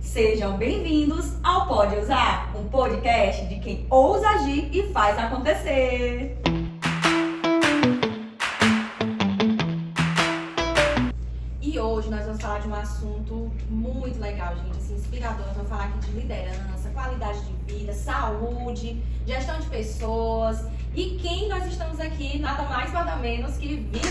Sejam bem-vindos ao Pode Usar, um podcast de quem ousa agir e faz acontecer. E hoje nós vamos falar de um assunto muito legal, gente, assim, inspirador. Nós vamos falar aqui de liderança, qualidade de vida, saúde, gestão de pessoas. E quem nós estamos aqui, nada mais, nada menos que Viviane.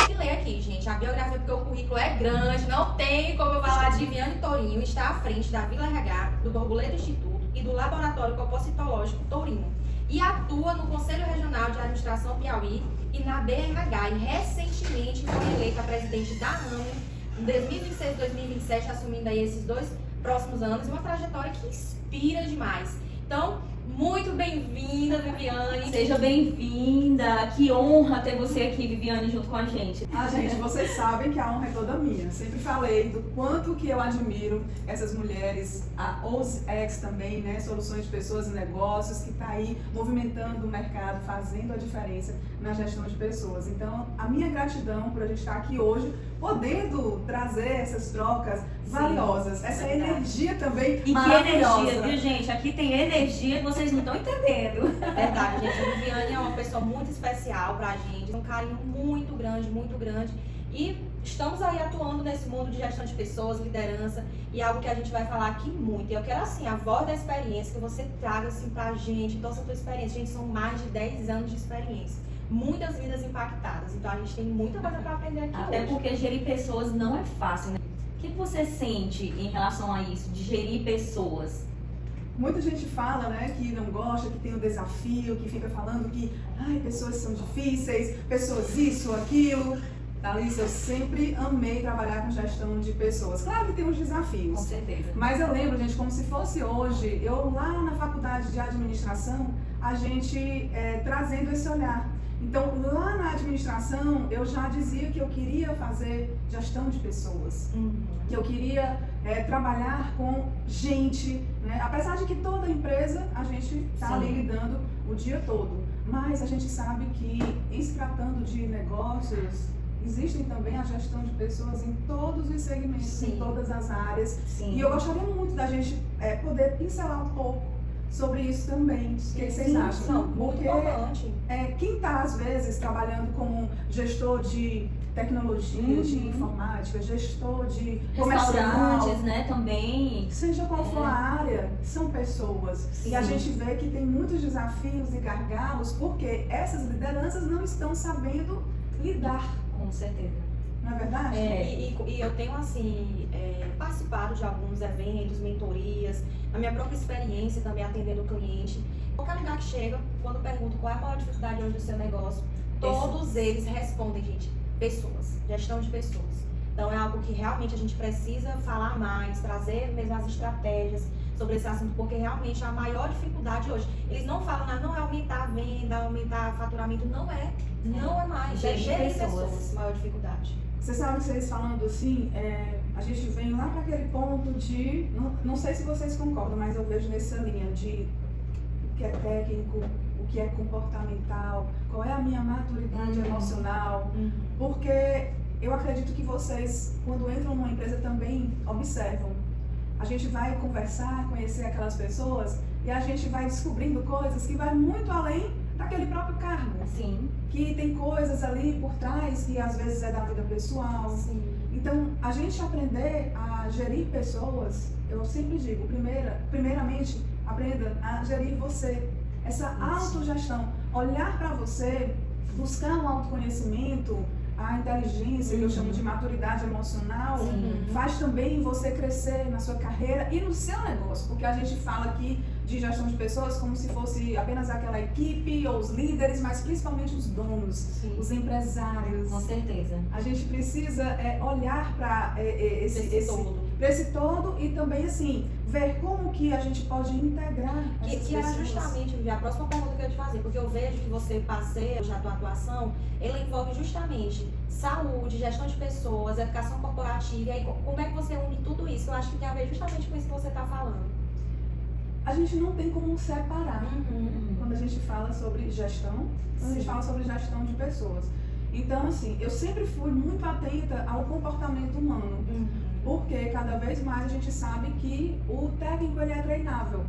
Que ler aqui, gente, a biografia, porque o currículo é grande, não tem como eu falar de Viviane Tourinho. Está à frente da Vila RH, do Borboleta Instituto e do Laboratório Compositológico Tourinho. E atua no Conselho Regional de Administração Piauí e na BRH. E recentemente foi eleita presidente da AME em 2026 e 2027, assumindo aí esses dois próximos anos. Uma trajetória que inspira demais. Então, muito bem-vinda, Viviane. Seja bem-vinda. Que honra ter você aqui, Viviane, junto com a gente. Gente, vocês sabem que a honra é toda minha. Sempre falei do quanto que eu admiro essas mulheres, a OSEX também, né? Soluções de Pessoas e Negócios, que está aí movimentando o mercado, fazendo a diferença na gestão de pessoas. Então, a minha gratidão por a gente estar aqui hoje, podendo trazer essas trocas valiosas, essa energia também e maravilhosa. Que energia, viu, gente? Aqui tem energia que vocês não estão entendendo. É verdade, gente. A Viviane é uma pessoa muito especial pra gente, um carinho muito grande, muito grande. E estamos aí atuando nesse mundo de gestão de pessoas, liderança, e algo que a gente vai falar aqui muito. E eu quero, assim, a voz da experiência, que você traga, assim, pra gente, toda essa tua experiência. Gente, são mais de 10 anos de experiência. Muitas vidas impactadas. Então, a gente tem muita coisa pra aprender aqui Até hoje. porque gerir pessoas não é fácil, né? O que você sente em relação a isso, de gerir pessoas? Muita gente fala, né, que não gosta, que tem um desafio, que fica falando que pessoas são difíceis, pessoas isso, aquilo. Thalissa, eu sempre amei trabalhar com gestão de pessoas. Claro que tem uns desafios. Com certeza. Mas eu lembro, gente, como se fosse hoje, eu lá na faculdade de administração, a gente trazendo esse olhar. Então, lá na administração, eu já dizia que eu queria fazer gestão de pessoas, que eu queria trabalhar com gente, né? Apesar de que toda empresa a gente está ali lidando o dia todo, mas a gente sabe que, em se tratando de negócios, existem também a gestão de pessoas em todos os segmentos, em todas as áreas. Sim. E eu gostaria muito da gente poder pincelar um pouco sobre isso também. O que vocês acham? Não, muito importante. Quem está, às vezes, trabalhando como gestor de tecnologia, de informática, gestor de comercial, restaurantes, né, também. seja qual for a área, são pessoas. Sim. E a gente vê que tem muitos desafios e gargalos porque essas lideranças não estão sabendo lidar. Com certeza. Não é verdade? E eu tenho, assim, participado de alguns eventos, mentorias, na minha própria experiência também atendendo o cliente. Qualquer lugar que chega, quando pergunto qual é a maior dificuldade hoje do seu negócio, todos eles respondem, gente, pessoas, gestão de pessoas. Então é algo que realmente a gente precisa falar mais, trazer mesmo as estratégias sobre esse assunto, porque realmente a maior dificuldade hoje, eles não falam, não é aumentar a venda, aumentar o faturamento, não é mais, é gerir pessoas, a maior dificuldade. Você sabe que vocês falando assim, a gente vem lá para aquele ponto de, não sei se vocês concordam, mas eu vejo nessa linha de o que é técnico, o que é comportamental, qual é a minha maturidade emocional, porque eu acredito que vocês, quando entram numa empresa, também observam. A gente vai conversar, conhecer aquelas pessoas e a gente vai descobrindo coisas que vai muito além daquele próprio cargo. Sim. Que tem coisas ali por trás que às vezes é da vida pessoal. Sim. Então, a gente aprender a gerir pessoas, eu sempre digo, primeiramente, aprenda a gerir você. Essa autogestão, olhar para você, buscar um autoconhecimento, a inteligência, que eu chamo de maturidade emocional, faz também você crescer na sua carreira e no seu negócio, porque a gente fala aqui de gestão de pessoas como se fosse apenas aquela equipe ou os líderes, mas principalmente os donos, os empresários. Com certeza. A gente precisa olhar para esse todo e também assim ver como que a gente pode integrar essas Que era pessoas. justamente a próxima pergunta que eu ia te fazer, porque eu vejo que você passeia já a tua atuação, ela envolve justamente saúde, gestão de pessoas, educação corporativa, e aí como é que você une tudo isso? Eu acho que tem a ver justamente com isso que você está falando. A gente não tem como separar quando a gente fala sobre gestão, quando a gente fala sobre gestão de pessoas. Então, assim, eu sempre fui muito atenta ao comportamento humano. Porque cada vez mais a gente sabe que o técnico ele é treinável.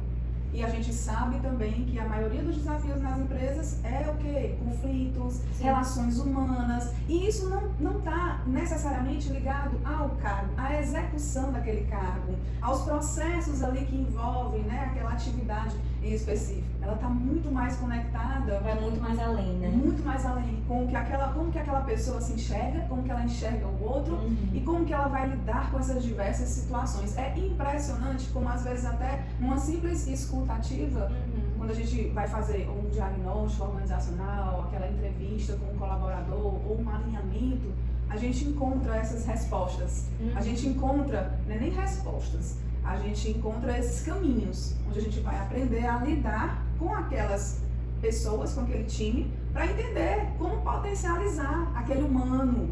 E a gente sabe também que a maioria dos desafios nas empresas é o quê? Conflitos, relações humanas. E isso não está necessariamente ligado ao cargo, à execução daquele cargo, aos processos ali que envolvem, né, aquela atividade em específico. Ela está muito mais conectada. Vai muito mais além, né? Muito mais além. Como que aquela pessoa se enxerga, como que ela enxerga o outro e como que ela vai lidar com essas diversas situações. É impressionante como às vezes até numa simples escuta ativa, quando a gente vai fazer um diagnóstico organizacional, aquela entrevista com um colaborador ou um alinhamento, a gente encontra essas respostas. A gente encontra, não é nem respostas, a gente encontra esses caminhos, onde a gente vai aprender a lidar com aquelas pessoas, com aquele time, para entender como potencializar aquele humano.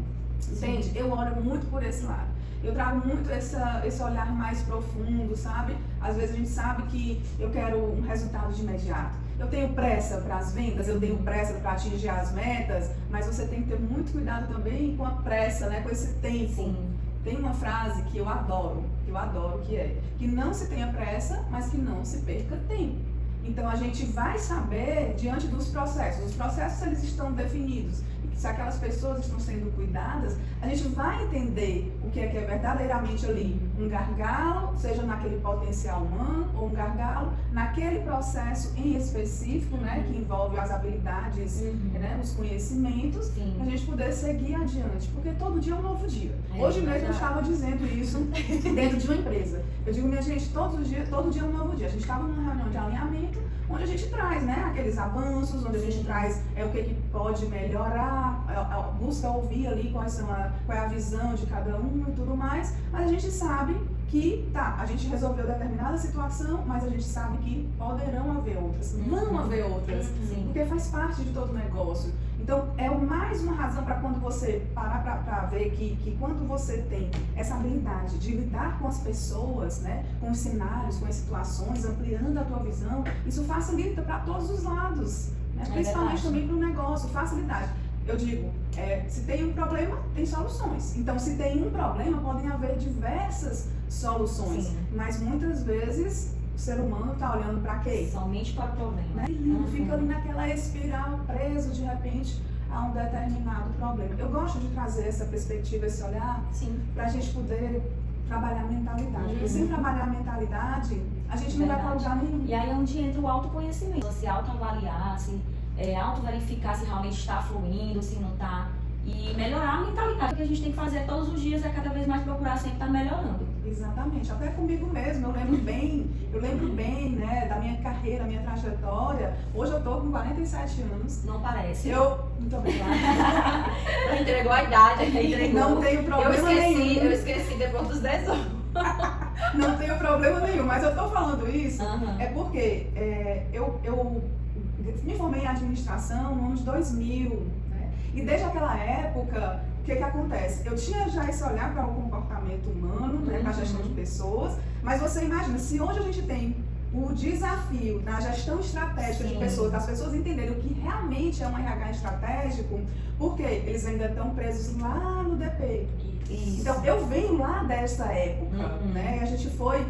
Entende? Eu oro muito por esse lado. Eu trago muito esse olhar mais profundo, sabe? Às vezes a gente sabe que eu quero um resultado de imediato. Eu tenho pressa para as vendas, eu tenho pressa para atingir as metas, mas você tem que ter muito cuidado também com a pressa, né? Com esse tempo. Sim. Tem uma frase que eu adoro, que é que não se tenha pressa, mas que não se perca tempo. Então a gente vai saber diante dos processos. Os processos eles estão definidos. Se aquelas pessoas estão sendo cuidadas, a gente vai entender o que é verdadeiramente ali um gargalo, seja naquele potencial humano ou um gargalo naquele processo em específico, né, que envolve as habilidades, né, os conhecimentos, para a gente poder seguir adiante, porque todo dia é um novo dia. Hoje mesmo eu estava dizendo isso dentro de uma empresa. Eu digo, minha gente, todo dia é um novo dia. A gente estava numa reunião de alinhamento, onde a gente traz, né, aqueles avanços, onde a gente traz o que pode melhorar, busca ouvir ali qual é a visão de cada um e tudo mais, mas a gente sabe que, a gente resolveu determinada situação, mas a gente sabe que poderão haver outras, vão haver outras, porque faz parte de todo o negócio. Então, é mais uma razão para quando você parar para ver que quando você tem essa habilidade de lidar com as pessoas, né, com os cenários, com as situações, ampliando a tua visão, isso facilita para todos os lados, né, principalmente também para o negócio, facilidade. Eu digo, se tem um problema, tem soluções. Então, se tem um problema, podem haver diversas soluções, mas muitas vezes o ser humano está olhando para quê? Somente para o problema. Né? E fica ali naquela espiral, preso de repente a um determinado problema. Eu gosto de trazer essa perspectiva, esse olhar, para a gente poder trabalhar a mentalidade. Porque sem trabalhar a mentalidade, a gente não vai para lugar nenhum. E aí é onde entra o autoconhecimento. Se autoavaliar, autoverificar se realmente está fluindo, se não está. E melhorar a mentalidade. O que a gente tem que fazer todos os dias é cada vez mais procurar sempre estar melhorando. Exatamente, até comigo mesmo, eu lembro bem, né, da minha carreira, minha trajetória. Hoje eu tô com 47 anos. Não parece. Muito obrigada. Entregou a idade. Não tenho problema nenhum. Eu esqueci depois dos 10 anos. Não tenho problema nenhum, mas eu tô falando isso é porque eu me formei em administração no ano de 2000, né, e desde aquela época, o que acontece? Eu tinha já esse olhar para o comportamento humano, né, para a gestão de pessoas, mas você imagina, se hoje a gente tem o desafio na gestão estratégica de pessoas, das pessoas entenderem o que realmente é um RH estratégico, porque eles ainda estão presos lá no DP. Isso. Então, eu venho lá dessa época, né? A gente foi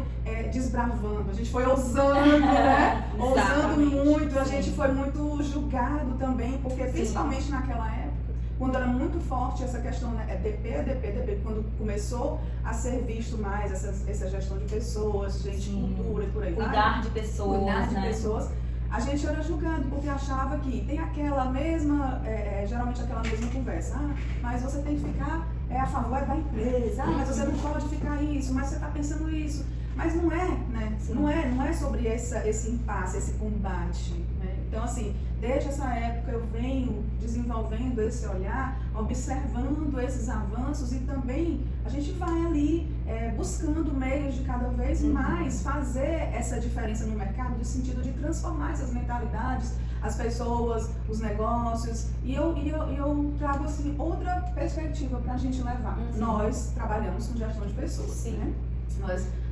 desbravando, a gente foi ousando, né? Ousando muito, a gente foi muito julgado também, porque principalmente naquela época, quando era muito forte essa questão, né? DP, quando começou a ser visto mais essa gestão de pessoas, gente, cultura e por aí vai. Cuidar de pessoas, a gente era julgado porque achava que tem aquela mesma, geralmente aquela mesma conversa. Mas você tem que ficar a favor da empresa. Mas você não pode ficar isso, mas você está pensando isso. Mas não é, né? Não é sobre esse impasse, esse combate, né? Então, assim, desde essa época eu venho desenvolvendo esse olhar, observando esses avanços e também a gente vai ali buscando meios de cada vez mais fazer essa diferença no mercado, no sentido de transformar essas mentalidades, as pessoas, os negócios. E eu trago assim outra perspectiva para a gente levar. Nós trabalhamos com gestão de pessoas, né?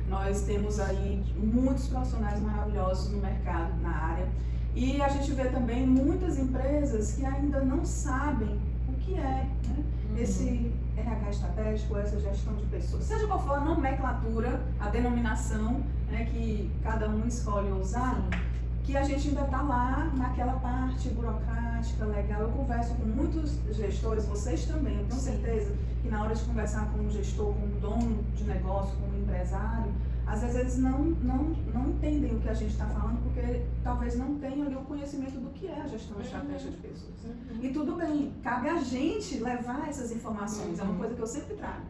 Nós temos aí muitos profissionais maravilhosos no mercado, na área. E a gente vê também muitas empresas que ainda não sabem o que é, né? RH estratégico, essa gestão de pessoas. Seja qual for a nomenclatura, a denominação, né, que cada um escolhe usar, que a gente ainda está lá naquela parte burocrática, legal. Eu converso com muitos gestores, vocês também, eu tenho certeza que na hora de conversar com um gestor, com um dono de negócio, com um empresário, às vezes eles não entendem o que a gente está falando, porque talvez não tenham ali o conhecimento do que é a gestão estratégica de pessoas. E tudo bem, cabe a gente levar essas informações, é uma coisa que eu sempre trago.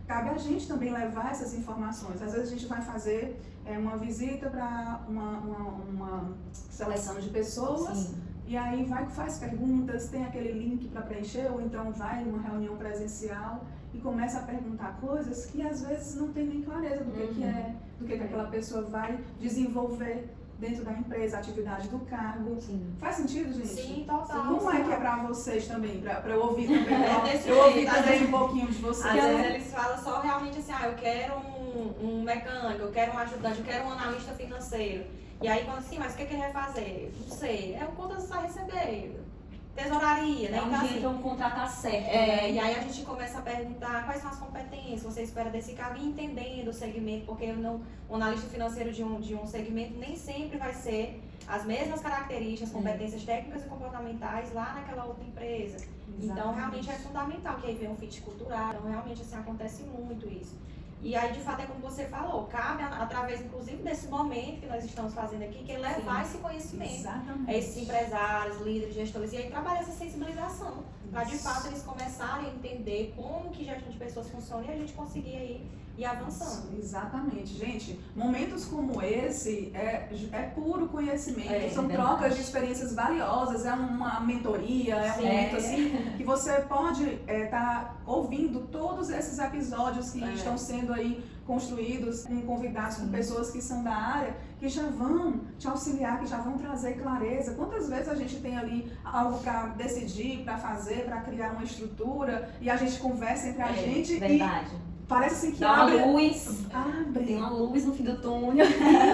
Cabe a gente também levar essas informações. Às vezes a gente vai fazer uma visita para uma seleção de pessoas. Sim. E aí faz perguntas, tem aquele link para preencher, ou então vai numa reunião presencial e começa a perguntar coisas que às vezes não tem nem clareza do que é, do que aquela pessoa vai desenvolver dentro da empresa, a atividade do cargo. Sim. Faz sentido, gente? Sim, total. Como é que é pra vocês também? Pra eu ouvir também. Eu ouvi também um pouquinho de vocês. Às vezes eles falam só realmente assim, eu quero um mecânico, eu quero um ajudante, eu quero um analista financeiro. E aí quando assim, mas o que ele vai fazer? Não sei, é o quanto você vai receber. Tesouraria, né? Então, assim, um contratar certo. Né? E aí a gente começa a perguntar quais são as competências que você espera desse cargo e entendendo o segmento, porque o analista financeiro de um segmento nem sempre vai ser as mesmas características, competências técnicas e comportamentais lá naquela outra empresa. Exatamente. Então realmente é fundamental que aí venha um fit cultural, então realmente assim, acontece muito isso. E aí, de fato, é como você falou, cabe, através, inclusive, desse momento que nós estamos fazendo aqui, que levar esse conhecimento a esses empresários, líderes, gestores, e aí trabalhar essa sensibilização, para, de fato, eles começarem a entender como que gestão de pessoas funciona e a gente conseguir aí ir avançando. Exatamente. Gente, momentos como esse é puro conhecimento, são trocas de experiências valiosas, é uma mentoria, é um momento assim, que você pode estar ouvindo todos esses episódios que estão sendo aí construídos com convidados, com pessoas que são da área, que já vão te auxiliar, que já vão trazer clareza. Quantas vezes a gente tem ali algo para decidir, para fazer, para criar uma estrutura, e a gente conversa entre a gente verdade. E parece assim que dá abre, uma luz, tem uma luz no fim do túnel.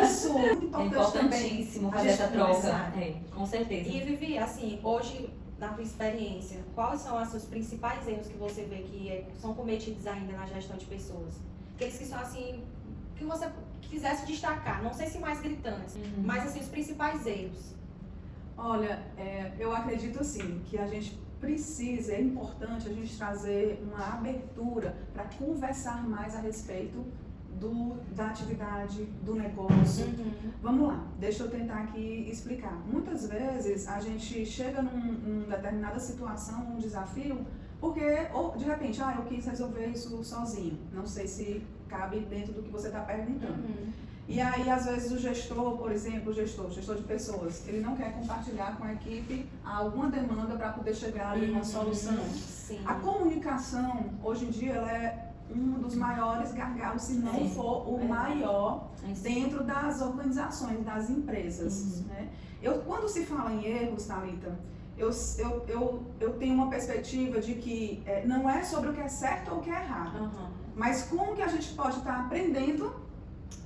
Isso, é importantíssimo fazer essa troca, com certeza. E Vivi, assim, hoje, na tua experiência, quais são os seus principais erros que você vê que são cometidos ainda na gestão de pessoas? Aqueles que são assim, que você quisesse destacar, não sei se mais gritantes, mas assim, os principais erros. Olha, eu acredito assim, que a gente precisa, é importante a gente trazer uma abertura para conversar mais a respeito da atividade, do negócio. Vamos lá, deixa eu tentar aqui explicar. Muitas vezes a gente chega numa determinada situação, um desafio, porque, ou de repente, eu quis resolver isso sozinho. Não sei se cabe dentro do que você está perguntando. E aí, às vezes, o gestor, por exemplo, o gestor de pessoas, ele não quer compartilhar com a equipe alguma demanda para poder chegar ali numa solução. Sim. A comunicação, hoje em dia, ela é um dos maiores gargalos, se não for o maior, dentro das organizações, das empresas. Né? Quando se fala em erros, Thalita, eu tenho uma perspectiva de que não é sobre o que é certo ou o que é errado, mas como que a gente pode estar aprendendo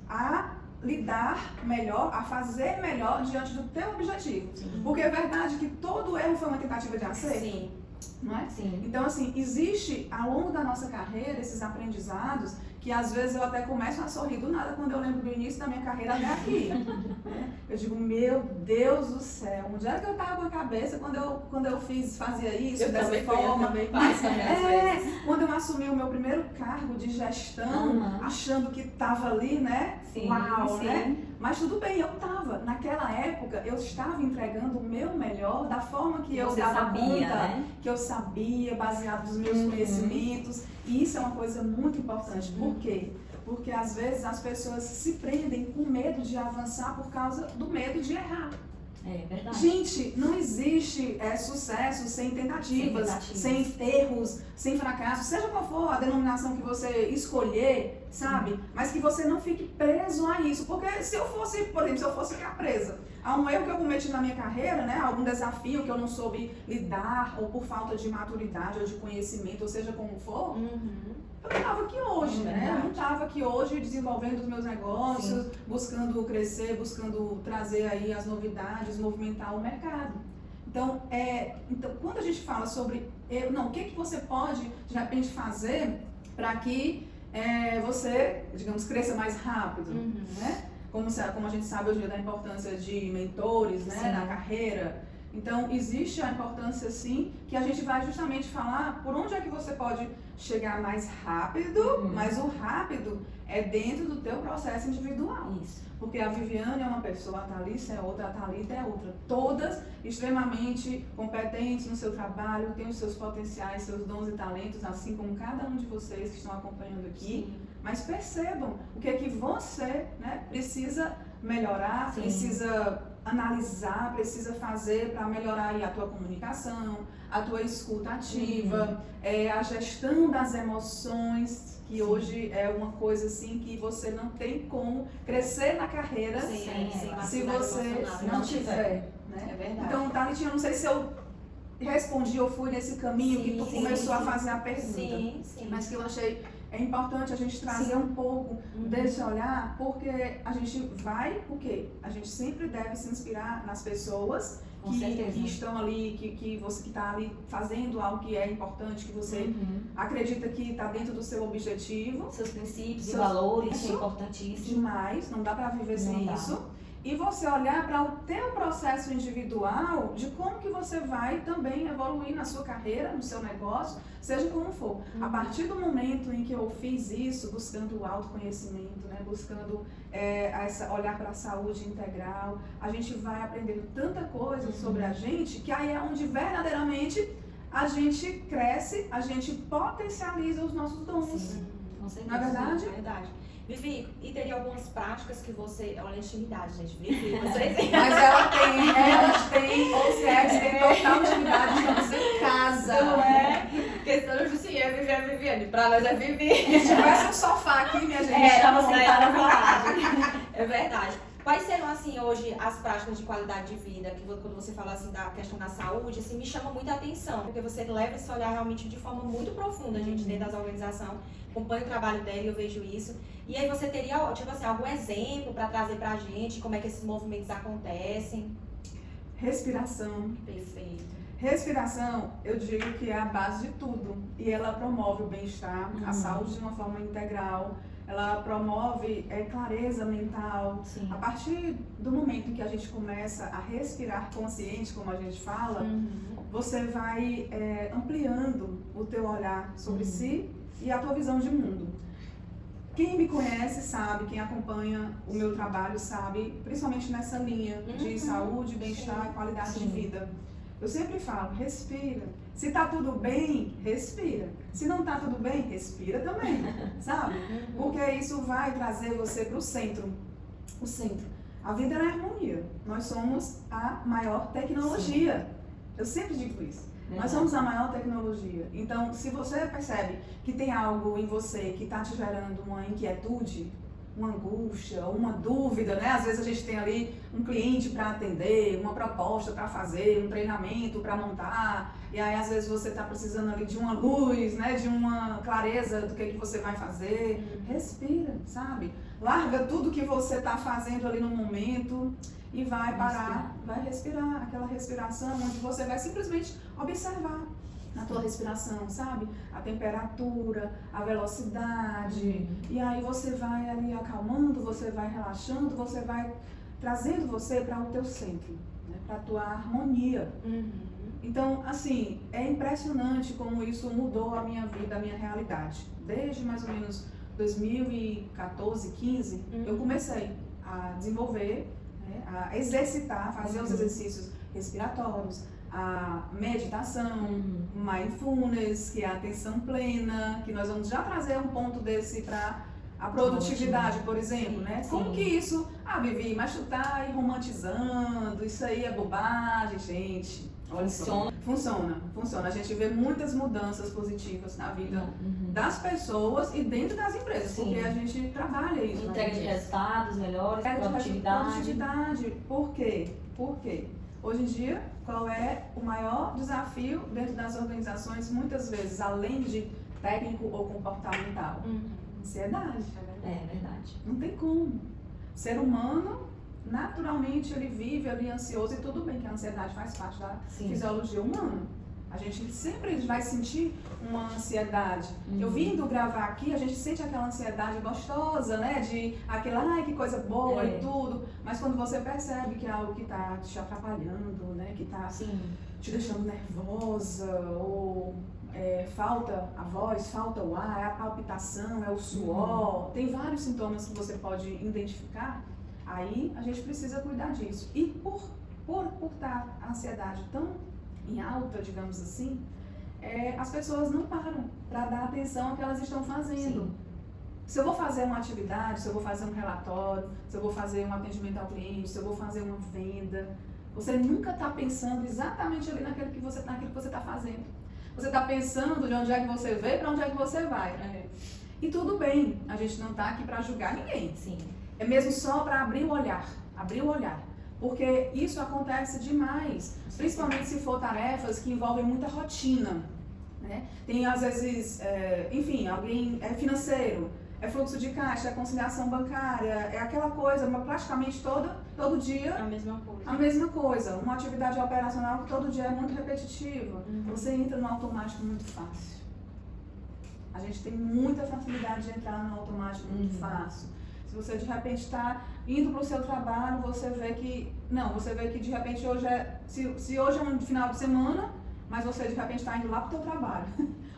a lidar melhor, a fazer melhor diante do teu objetivo. Porque é verdade que todo erro foi uma tentativa de acerto. Sim. Não é? Sim. Então, assim, existe ao longo da nossa carreira esses aprendizados que às vezes eu até começo a sorrir do nada quando eu lembro do início da minha carreira até aqui. Né? Eu digo, meu Deus do céu, onde era que eu estava com a cabeça quando eu fazia isso, dessa forma? Quando eu assumi o meu primeiro cargo de gestão, achando que estava ali, né? Sim, uau, né? Mas tudo bem, eu estava. Naquela época, eu estava entregando o meu melhor da forma que eu dava conta, que eu sabia, baseado nos meus conhecimentos. E isso é uma coisa muito importante. Por quê? Porque às vezes as pessoas se prendem com medo de avançar por causa do medo de errar. É verdade. Gente, não existe sucesso sem tentativas, sem erros, sem fracassos, seja qual for a denominação que você escolher, sabe? Mas que você não fique preso a isso. Porque se eu fosse, por exemplo, se eu fosse ficar presa a um erro que eu cometi na minha carreira, né? Algum desafio que eu não soube lidar, ou por falta de maturidade ou de conhecimento, ou seja como for, eu não estava aqui hoje, né? Eu não estava aqui hoje desenvolvendo os meus negócios, buscando crescer, buscando trazer aí as novidades, movimentar o mercado. Então, quando a gente fala sobre, o que você pode, de repente, fazer para que você, digamos, cresça mais rápido, né? Como a gente sabe hoje da importância de mentores, né, na carreira. Então, existe a importância, sim, que a gente vai justamente falar por onde é que você pode chegar mais rápido, mas o rápido é dentro do teu processo individual. Isso. Porque a Viviane é uma pessoa, a Thalissa é outra, a Thalita é outra. Todas extremamente competentes no seu trabalho, têm os seus potenciais, seus dons e talentos, assim como cada um de vocês que estão acompanhando aqui. Sim. Mas percebam o que é que você, né, precisa melhorar, precisa analisar, precisa fazer para melhorar aí a tua comunicação, a tua escuta ativa, a gestão das emoções, que hoje é uma coisa assim que você não tem como crescer na carreira se você não tiver. Né? É verdade. Então, Thalitinha, eu não sei se eu respondi ou fui nesse caminho que tu começou a fazer a pergunta, mas que eu achei importante a gente trazer um pouco desse olhar, porque a gente vai, a gente sempre deve se inspirar nas pessoas que estão ali, que você que está ali fazendo algo que é importante, que você acredita que está dentro do seu objetivo. Seus princípios e valores, é importantíssimo. Demais, não dá para viver sem isso. E você olhar para o teu processo individual de como que você vai também evoluir na sua carreira, no seu negócio, seja como for. A partir do momento em que eu fiz isso, buscando o autoconhecimento, né, buscando olhar para a saúde integral, a gente vai aprendendo tanta coisa sobre a gente, que aí é onde verdadeiramente a gente cresce, a gente potencializa os nossos dons. Sim, com certeza. Não é verdade? É verdade. Vivi, e teria algumas práticas que você... Olha a intimidade, gente. Vivi, vocês... Mas elas têm, ou se tem total intimidade, estamos em casa. Não é? Questão de sim, é Vivi, é Viviane. Pra nós é Vivi. Se tivesse um sofá aqui, minha gente. Estamos sentados à vontade. É verdade. Quais serão, assim, hoje as práticas de qualidade de vida, que quando você fala, assim, da questão da saúde, assim, me chama muita atenção, porque você leva esse olhar realmente de forma muito profunda, gente, dentro das organizações, acompanho o trabalho dela e eu vejo isso. E aí você teria, tipo assim, algum exemplo para trazer pra gente, como é que esses movimentos acontecem? Respiração. Perfeito. Respiração, eu digo que é a base de tudo, e ela promove o bem-estar, a saúde de uma forma integral. Ela promove clareza mental. Sim. A partir do momento em que a gente começa a respirar consciente, como a gente fala, você vai ampliando o teu olhar sobre si e a tua visão de mundo. Quem me conhece sabe, quem acompanha o meu trabalho sabe, principalmente nessa linha de saúde, bem-estar e qualidade de vida. Eu sempre falo, respira. Se tá tudo bem, respira. Se não tá tudo bem, respira também, sabe? Porque isso vai trazer você para o centro. O centro. A vida é harmonia. Nós somos a maior tecnologia. Eu sempre digo isso. Nós somos a maior tecnologia. Então, se você percebe que tem algo em você que está te gerando uma inquietude, uma angústia, uma dúvida, né? Às vezes a gente tem ali um cliente para atender, uma proposta para fazer, um treinamento para montar, e aí às vezes você está precisando ali de uma luz, né? De uma clareza do que você vai fazer. Respira, sabe? Larga tudo que você está fazendo ali no momento e vai parar, vai respirar, aquela respiração onde você vai simplesmente observar na tua respiração, sabe? A temperatura, a velocidade, e aí você vai ali acalmando, você vai relaxando, você vai trazendo você para o teu centro, né? Para a tua harmonia. Então, assim, é impressionante como isso mudou a minha vida, a minha realidade. Desde mais ou menos 2014, 15, eu comecei a desenvolver, né? A exercitar, fazer os exercícios respiratórios, a meditação, mindfulness, que é a atenção plena, que nós vamos já trazer um ponto desse para a produtividade, por exemplo, né? Como que isso... Ah, Vivi, mas tu tá aí romantizando, isso aí é bobagem, gente. Olha só. Funciona. A gente vê muitas mudanças positivas na vida das pessoas e dentro das empresas, porque a gente trabalha isso. Entrega de resultados melhores, produtividade. Por quê? Hoje em dia, qual é o maior desafio dentro das organizações, muitas vezes, além de técnico ou comportamental? Ansiedade. É verdade. Não tem como. Ser humano naturalmente ele vive ali ansioso, e tudo bem que a ansiedade faz parte da Sim. fisiologia humana. A gente sempre vai sentir uma ansiedade. Eu vindo gravar aqui, a gente sente aquela ansiedade gostosa, né? De aquela, ai, que coisa boa e tudo. Mas quando você percebe que é algo que tá te atrapalhando, né? Que tá Sim. te deixando nervosa, ou falta a voz, falta o ar, é a palpitação, é o suor. Tem vários sintomas que você pode identificar. Aí a gente precisa cuidar disso. E por estar a ansiedade tão em alta, digamos assim, as pessoas não param para dar atenção ao que elas estão fazendo. Sim. Se eu vou fazer uma atividade, se eu vou fazer um relatório, se eu vou fazer um atendimento ao cliente, se eu vou fazer uma venda, você nunca está pensando exatamente ali naquilo que você está fazendo. Você está pensando de onde é que você veio, para onde é que você vai. E tudo bem, a gente não está aqui para julgar ninguém. Sim. É mesmo só para abrir o olhar. Porque isso acontece demais, principalmente se for tarefas que envolvem muita rotina, né? Tem às vezes, enfim, alguém é financeiro, é fluxo de caixa, é conciliação bancária, é aquela coisa, praticamente todo dia A mesma coisa. a mesma coisa. Uma atividade operacional que todo dia é muito repetitiva. Você entra no automático muito fácil. A gente tem muita facilidade de entrar no automático muito fácil. Se você de repente está indo para o seu trabalho, você vê que de repente hoje se hoje é um final de semana, mas você de repente está indo lá para o seu trabalho,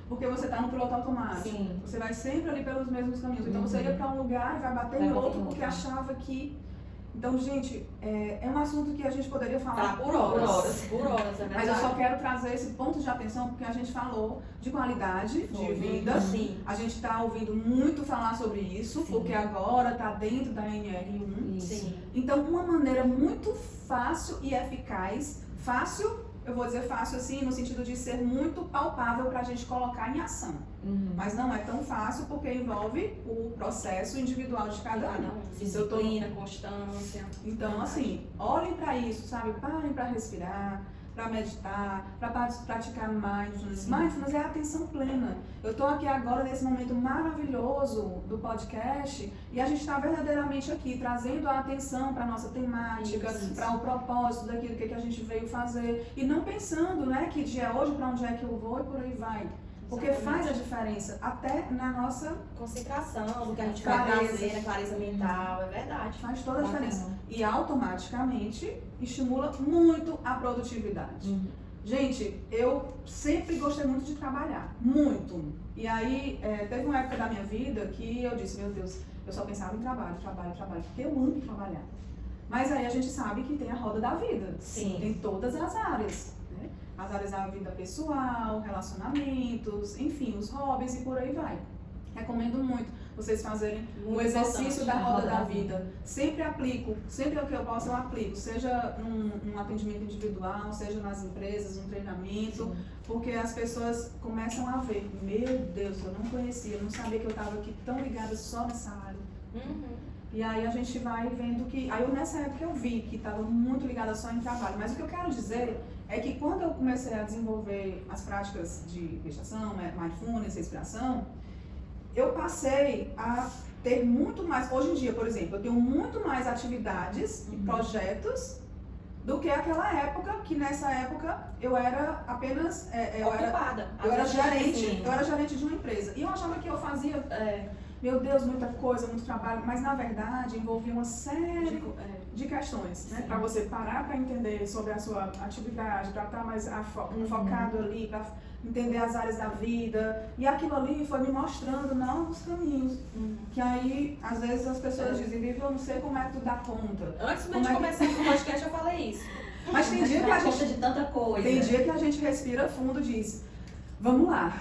porque você está no piloto automático. Sim. Você vai sempre ali pelos mesmos caminhos. Então você ia para um lugar e vai bater em outro porque achava que... Então, gente, é um assunto que a gente poderia falar Por horas, é verdade. mas eu só quero trazer esse ponto de atenção porque a gente falou de qualidade de vida. Sim. A gente está ouvindo muito falar sobre isso, Sim. porque agora está dentro da NR1. Sim. Então, uma maneira muito fácil e eficaz, eu vou dizer fácil assim, no sentido de ser muito palpável para a gente colocar em ação. Mas não é tão fácil porque envolve o processo individual de cada um. Disciplina, constância. Então, assim, olhem para isso, sabe? Parem para respirar, para meditar, para praticar mindfulness. Mindfulness é a atenção plena. Eu estou aqui agora nesse momento maravilhoso do podcast e a gente está verdadeiramente aqui trazendo a atenção para a nossa temática, para o propósito daquilo que a gente veio fazer e não pensando, né, que dia é hoje, para onde é que eu vou e por aí vai. Porque faz a diferença, até na nossa concentração, do que a gente vai trazer, na clareza mental, é verdade. Faz toda a diferença. E automaticamente estimula muito a produtividade. Gente, eu sempre gostei muito de trabalhar, muito. E aí, teve uma época da minha vida que eu disse, meu Deus, eu só pensava em trabalho, porque eu amo trabalhar. Mas aí a gente sabe que tem a roda da vida. Sim. Tem todas as áreas. As áreas da vida pessoal, relacionamentos, enfim, os hobbies e por aí vai. Recomendo muito vocês fazerem o exercício da roda da vida. Sempre aplico, sempre o que eu posso eu aplico, seja num atendimento individual, seja nas empresas, num treinamento, porque as pessoas começam a ver, meu Deus, eu não conhecia, eu não sabia que eu estava aqui tão ligada só nessa área. E aí a gente vai vendo que... Aí nessa época eu vi que estava muito ligada só em trabalho. Mas o que eu quero dizer é que quando eu comecei a desenvolver as práticas de meditação, mindfulness, respiração, eu passei a ter muito mais... Hoje em dia, por exemplo, eu tenho muito mais atividades e projetos do que aquela época, que nessa época eu era apenas... Ocupada. Eu era gerente de uma empresa. E eu achava que eu fazia... meu Deus, muita coisa, muito trabalho, mas na verdade envolvia uma série de questões, né? Para você parar para entender sobre a sua atividade, para estar mais focado ali, para entender as áreas da vida. E aquilo ali foi me mostrando novos caminhos. Que aí, às vezes, as pessoas dizem, Vivi, eu não sei como é que tu dá conta. Antes de começar o podcast, eu falei isso. Mas tem dia que a gente... de tanta coisa. Tem dia que a gente respira fundo e diz, vamos lá.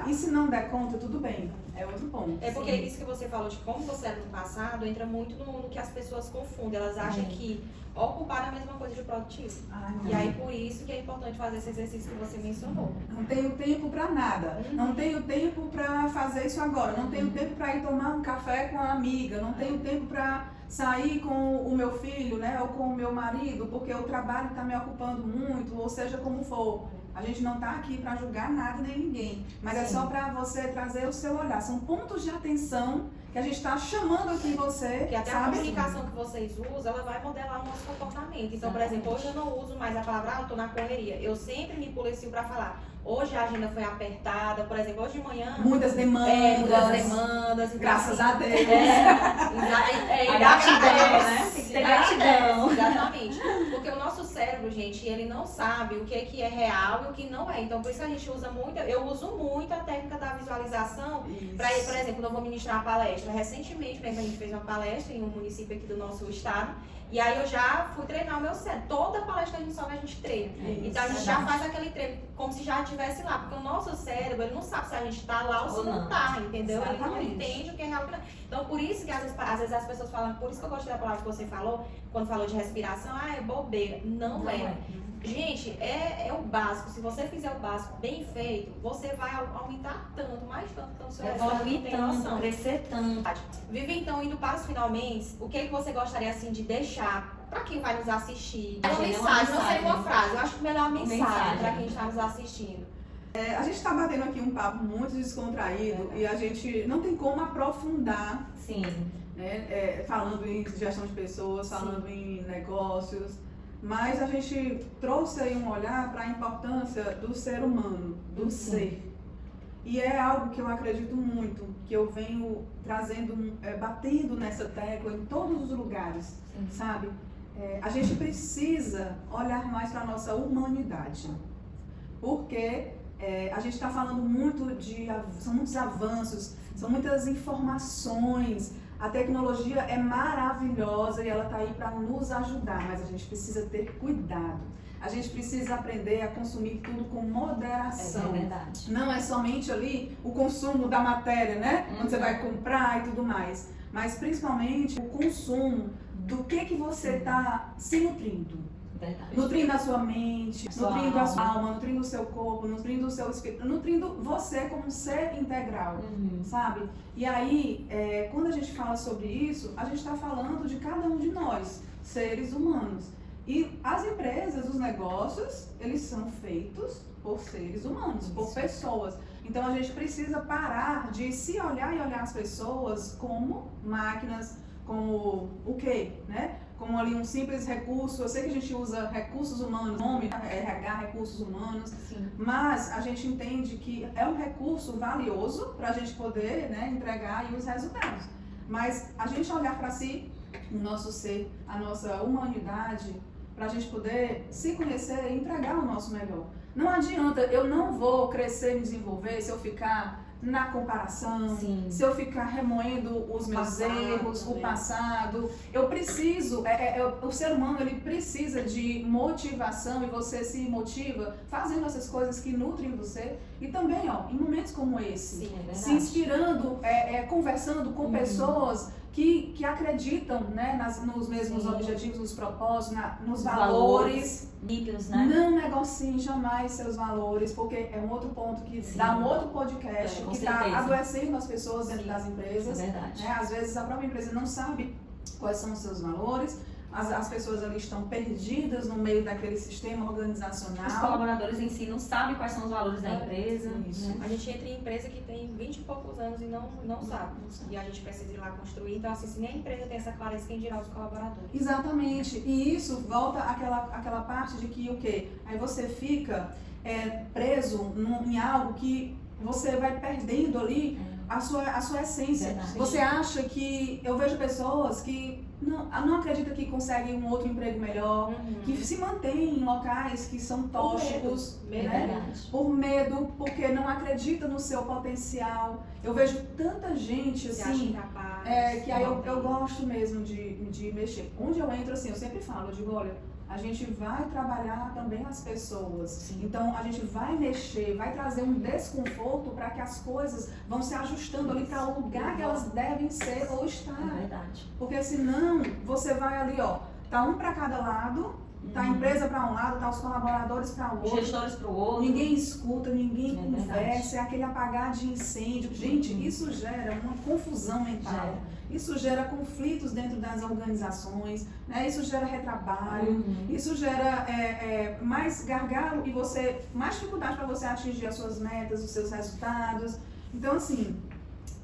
E se não der conta, tudo bem. É outro ponto. É porque isso que você falou de como você era no passado entra muito no que as pessoas confundem. Elas acham que ocupar é a mesma coisa de produtivo. E aí por isso que é importante fazer esse exercício que você mencionou. Não tenho tempo para nada. Não tenho tempo para fazer isso agora. Não tenho tempo para ir tomar um café com a amiga. Não tenho tempo para sair com o meu filho, né, ou com o meu marido, porque o trabalho está me ocupando muito, ou seja como for. A gente não está aqui para julgar nada nem ninguém, mas é só para você trazer o seu olhar. São pontos de atenção que a gente está chamando aqui você, Que até a sabe? comunicação que vocês usam, ela vai modelar o nosso comportamento. Então, por exemplo, hoje eu não uso mais a palavra, eu tô na correria. Eu sempre me policio para falar. Hoje a agenda foi apertada, por exemplo, hoje de manhã... Muitas demandas. Muitas demandas. Então, Graças a Deus. A gratidão, né? Tem que ter gratidão. Exatamente. Porque o nosso cérebro, gente, ele não sabe o que é real e o que não é. Então, por isso a gente usa muito, eu uso muito a técnica da visualização. Para, por exemplo, quando eu vou ministrar uma palestra. Recentemente, mesmo, a gente fez uma palestra em um município aqui do nosso estado. E aí eu já fui treinar o meu cérebro. Toda palestra que a gente sobe, a gente treina. Então a gente já faz aquele treino como se já estivesse lá. Porque o nosso cérebro, ele não sabe se a gente está lá ou se não está, entendeu? Exatamente. Ele não entende o que é real. Então por isso que às vezes as pessoas falam, por isso que eu gostei da palavra que você falou, quando falou de respiração, é bobeira. Não é. Gente, é o básico. Se você fizer o básico bem feito, você vai aumentar tanto, mais tanto, o seu resultado, Evoluir não tem tanto, noção. crescer tanto. Vivi, então, indo para os finalmente, o que é que você gostaria, assim, de deixar para quem vai nos assistir? Uma mensagem, não seria uma frase, eu acho que melhor uma mensagem para quem está nos assistindo. A gente está batendo aqui um papo muito descontraído e a gente não tem como aprofundar, Sim. né, falando em gestão de pessoas, falando em negócios, mas a gente trouxe aí um olhar para a importância do ser humano, do ser. E é algo que eu acredito muito, que eu venho trazendo, batendo nessa tecla em todos os lugares, sabe? A gente precisa olhar mais para a nossa humanidade, porque a gente está falando muito são muitos avanços, são muitas informações, a tecnologia é maravilhosa e ela está aí para nos ajudar, mas a gente precisa ter cuidado. A gente precisa aprender a consumir tudo com moderação. É verdade. Não é somente ali o consumo da matéria, né? Onde você vai comprar e tudo mais. Mas principalmente o consumo do que você está se nutrindo. Verdade. Nutrindo a sua mente, nutrindo a sua alma. alma, nutrindo o seu corpo, nutrindo o seu espírito, nutrindo você como um ser integral, sabe? E aí, quando a gente fala sobre isso, a gente está falando de cada um de nós, seres humanos. E as empresas, os negócios, eles são feitos por seres humanos, por pessoas. Então a gente precisa parar de se olhar e olhar as pessoas como máquinas, como o quê, né? Como ali um simples recurso. Eu sei que a gente usa recursos humanos, nome, RH, recursos humanos, mas a gente entende que é um recurso valioso para a gente poder, né, entregar aí os resultados. Mas a gente olhar para si, o nosso ser, a nossa humanidade, para a gente poder se conhecer e entregar o nosso melhor. Não adianta, eu não vou crescer e me desenvolver se eu ficar na comparação, se eu ficar remoendo os meus erros, o passado. Eu preciso, o ser humano, ele precisa de motivação e você se motiva fazendo essas coisas que nutrem você. E também, em momentos como esse, se inspirando, conversando com pessoas que acreditam, né, nos mesmos objetivos, nos propósitos, nos valores. Líquidos, né? Não negocie jamais seus valores, porque é um outro ponto que dá um outro podcast que está adoecendo as pessoas dentro das empresas. É verdade. Né? Às vezes a própria empresa não sabe quais são os seus valores. As pessoas ali estão perdidas no meio daquele sistema organizacional. Os colaboradores em si não sabem quais são os valores da empresa. Isso. A gente entra em empresa que tem 20 e poucos anos e não sabe. E a gente precisa ir lá construir. Então, assim, se nem a empresa tem essa clareza, quem dirá os colaboradores? Exatamente. E isso volta àquela parte de que o quê? Aí você fica preso em algo que você vai perdendo ali a sua essência. Verdade. Você acha que... Eu vejo pessoas que não acreditam que conseguem um outro emprego melhor, que se mantêm em locais que são tóxicos, né? Por medo, porque não acredita no seu potencial. Eu vejo tanta gente assim, que aí eu gosto mesmo de mexer. Onde eu entro, assim, eu sempre falo, eu digo, olha, a gente vai trabalhar também as pessoas. Então, a gente vai mexer, vai trazer um desconforto para que as coisas vão se ajustando ali para o lugar que elas devem ser ou estar. É verdade. Porque senão, você vai ali, tá um para cada lado, tá a empresa para um lado, tá os colaboradores para o outro. Gestores para o outro. Ninguém escuta, ninguém conversa, verdade. é aquele apagar de incêndio. Gente, isso gera uma confusão mental. Isso gera conflitos dentro das organizações, né? Isso gera retrabalho, isso gera mais gargalo e mais dificuldade para você atingir as suas metas, os seus resultados. Então, assim,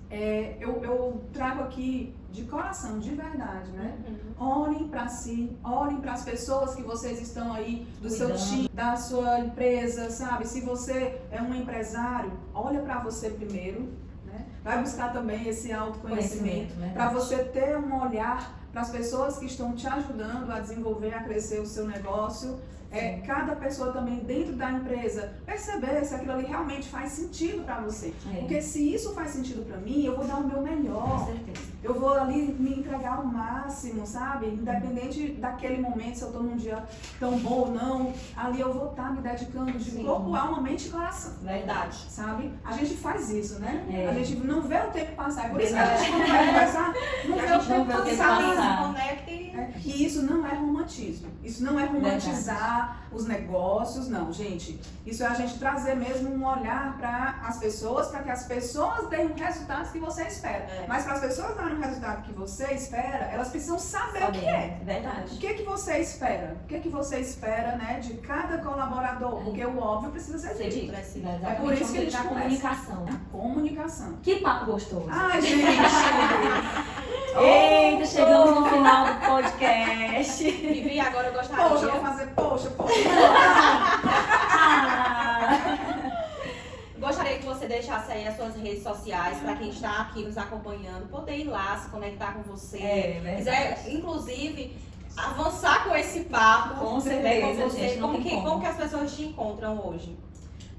eu trago aqui de coração, de verdade, né? Olhem para si, olhem para as pessoas que vocês estão aí, do seu time, da sua empresa, sabe? Se você é um empresário, olha para você primeiro, né? Vai buscar também esse autoconhecimento, para você ter um olhar para as pessoas que estão te ajudando a desenvolver, a crescer o seu negócio. Cada pessoa também dentro da empresa perceber se aquilo ali realmente faz sentido para você. Porque se isso faz sentido para mim, eu vou dar o meu melhor. Com certeza. Eu vou ali me entregar ao máximo, sabe? Independente daquele momento, se eu tô num dia tão bom ou não, ali eu vou estar me dedicando de corpo, alma, mente e coração. Verdade. Sabe? A gente faz isso, né? É. A gente não vê o tempo passar. É por isso que a gente não vai conversar, não vê o tempo passar. Se conecta e... E isso não é romantismo. Isso não é romantizar os negócios, não, gente. Isso é a gente trazer mesmo um olhar para as pessoas, para que as pessoas deem resultados que você espera. Mas para as pessoas darem o resultado que você espera, elas precisam saber o que é. Verdade. O que você espera? O que você espera, né, de cada colaborador? Porque o óbvio precisa ser dito. É por isso que a gente dá comunicação. Comunicação. Que papo gostoso. Ai, gente! Eita, chegamos no final do podcast. Vivi, agora eu gostaria... Poxa, eu vou fazer poxa. Gostaria que você deixasse aí as suas redes sociais para quem está aqui nos acompanhando, poder ir lá, se conectar com você. Quiser, inclusive, avançar com esse papo. Com certeza, com você. gente, não tem Como que as pessoas te encontram hoje?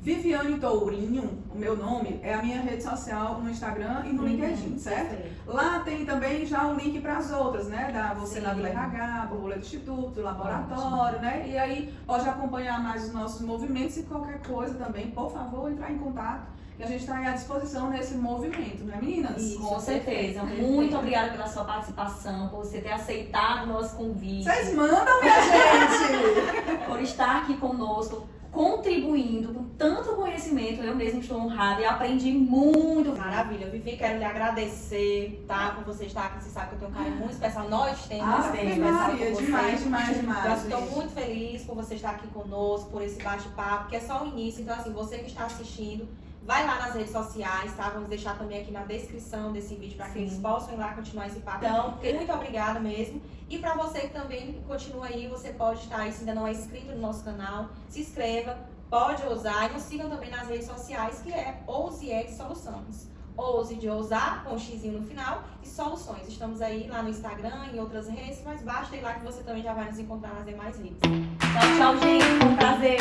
Viviane Tourinho, o meu nome, é a minha rede social no Instagram e no LinkedIn, certo? Lá tem também já o link para as outras, né? Da Você na Vila RH, Borboleta Instituto, do Laboratório, né? E aí pode acompanhar mais os nossos movimentos e qualquer coisa também, por favor, entrar em contato. Que a gente está à disposição nesse movimento, não é, meninas? Isso, com certeza. Muito obrigada pela sua participação, por você ter aceitado o nosso convite. Vocês mandam, minha gente! Por estar aqui conosco, contribuindo com tanto conhecimento. Eu mesma estou honrada e aprendi muito. Maravilha, Vivi, quero lhe agradecer, tá? Por você estar aqui. Você sabe que eu tenho um carinho muito especial. Nós temos um carinho especial por você. Demais. Eu estou muito feliz por você estar aqui conosco, por esse bate-papo, que é só o início. Então, assim, você que está assistindo, vai lá nas redes sociais, tá? Vamos deixar também aqui na descrição desse vídeo para que eles possam ir lá continuar esse papo. Então, muito obrigada mesmo. E para você que também continua aí, você pode estar aí, se ainda não é inscrito no nosso canal, se inscreva, pode ousar e nos sigam também nas redes sociais, que é OuseX Soluções. Ouse de ousar, com um xizinho no final, e soluções. Estamos aí lá no Instagram e outras redes, mas basta ir lá que você também já vai nos encontrar nas demais redes. Tchau, gente. Foi um prazer.